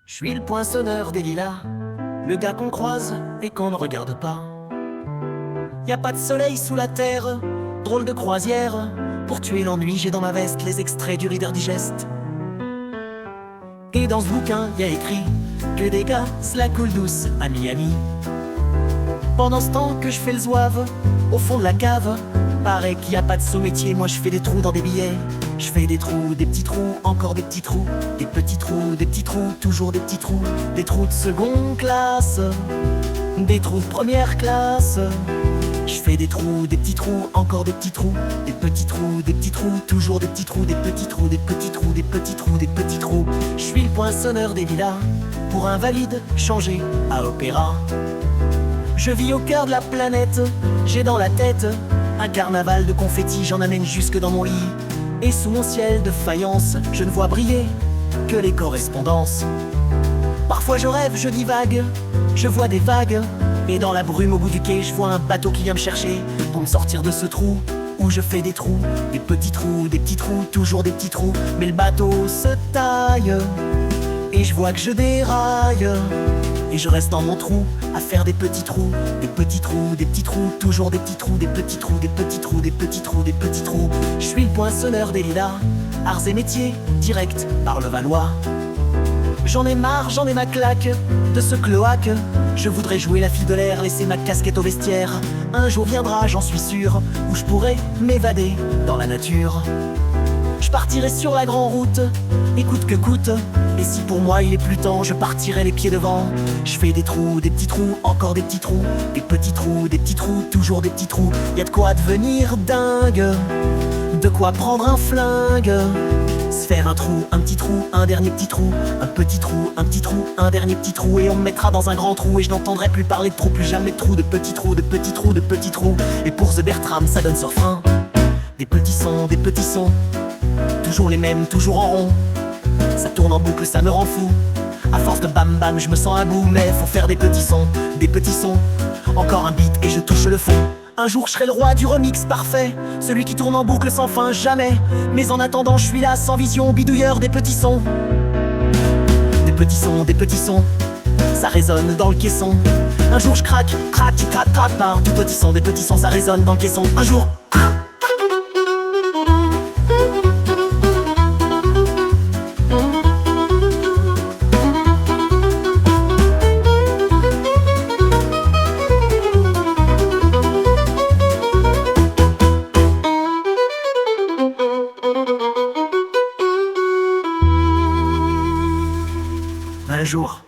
Je suis le poinçonneur des lilas, le gars qu'on croise et qu'on ne regarde pas. Y a pas de soleil sous la terre, drôle de croisière. Pour tuer l'ennui, j'ai dans ma veste les extraits du Reader Digest. Et dans ce bouquin, y a écrit que des gars, cela coule douce à Miami. Pendant ce temps que je fais le zouave, au fond de la cave, paraît qu'il y a pas de sous-métier, moi je fais des trous dans des billets. Je fais des trous, des petits trous, encore des petits trous, des petits trous, des petits trous, toujours des petits trous, des trous de seconde classe, des trous de première classe. Je fais des trous, des petits trous, encore des petits trous, des petits trous, des petits trous, toujours des petits trous, des petits trous, des petits trous, des petits trous, des petits trous. Je suis le poinçonneur des lilas, pour invalide, changé à opéra. Je vis au cœur de la planète, j'ai dans la tête un carnaval de confettis, j'en amène jusque dans mon lit. Et sous mon ciel de faïence, je ne vois briller que les correspondances. Parfois je rêve, je divague, je vois des vagues. Et dans la brume au bout du quai, je vois un bateau qui vient me chercher pour me sortir de ce trou où je fais des trous, des petits trous, des petits trous, toujours des petits trous. Mais le bateau se taille et je vois que je déraille. Et je reste dans mon trou à faire des petits trous, des petits trous, des petits trous, toujours des petits trous, des petits trous, des petits trous, des petits trous, des petits trous. Je suis le poinçonneur des lilas, arts et métiers, direct par le Valois. J'en ai marre, j'en ai ma claque de ce cloaque. Je voudrais jouer la fille de l'air, laisser ma casquette au vestiaire. Un jour viendra, j'en suis sûr, où je pourrai m'évader dans la nature. Je partirai sur la grande route, et coûte que coûte. Et si pour moi il est plus temps, je partirai les pieds devant. Je fais des trous, des petits trous, encore des petits trous, des petits trous, des petits trous, toujours des petits trous. Y a de quoi devenir dingue, de quoi prendre un flingue. Se faire un trou, un petit trou, un dernier petit trou, un petit trou, un petit trou, un dernier petit trou. Et on me mettra dans un grand trou et je n'entendrai plus parler de trous, plus jamais de trous, de petits trous, de petits trous, de petits trous. Et pour The Bertram, ça donne sur frein. Des petits sons, toujours les mêmes, toujours en rond. Ça tourne en boucle, ça me rend fou. À force de bam bam, je me sens à bout. Mais faut faire des petits sons, encore un beat et je touche le fond. Un jour je serai le roi du remix parfait, celui qui tourne en boucle sans fin jamais. Mais en attendant je suis là sans vision, bidouilleur des petits sons. Des petits sons, ça résonne dans le caisson. Un jour je craque, craque, craque, craque par du des petits sons, ça résonne dans le caisson. Un jour un jour.